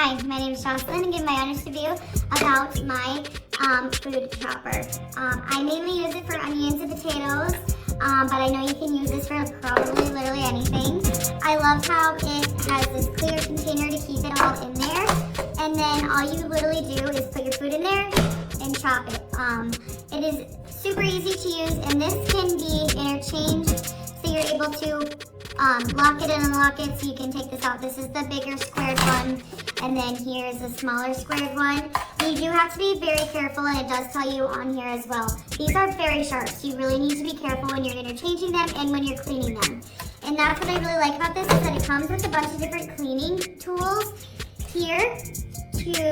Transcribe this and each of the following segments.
Hi, my name is Jocelyn and give my honest review about my food chopper. I mainly use it for onions and potatoes, but I know you can use this for probably literally anything. I love how it has this clear container to keep it all in there, and then all you literally do is put your food in there and chop it. It is super easy to use, and this can be interchanged, so you're able to lock it and unlock it, so you can take this out. This is the bigger squared one, and then here's the smaller squared one. You do have to be very careful, and it does tell you on here as well. These are very sharp, so you really need to be careful when you're interchanging them and when you're cleaning them. And that's what I really like about this, is that it comes with a bunch of different cleaning tools here to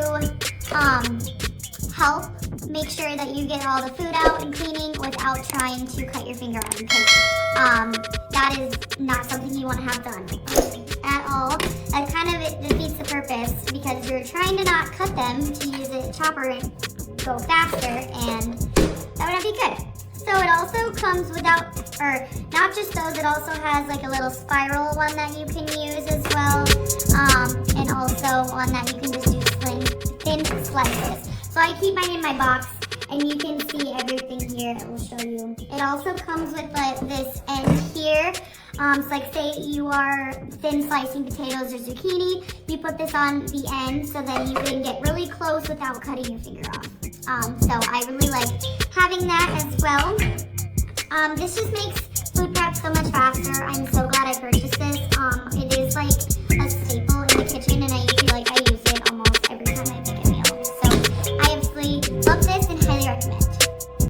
help make sure that you get all the food out and cleaning without trying to cut your finger on, because that is not something you want to have done at all. That kind of defeats the purpose, because you're trying to not cut them to use a chopper and go faster, and that would not be good. So it also comes without, or not just those, it also has like a little spiral one that you can use as well, and also one that you can just do thin slices. So I keep mine in my box, and you can see everything here. I will show you. It also comes with this end here. So like say you are thin slicing potatoes or zucchini, you put this on the end so that you can get really close without cutting your finger off. So I really like having that as well. This just makes food prep so much faster. I'm so glad I purchased this. It is like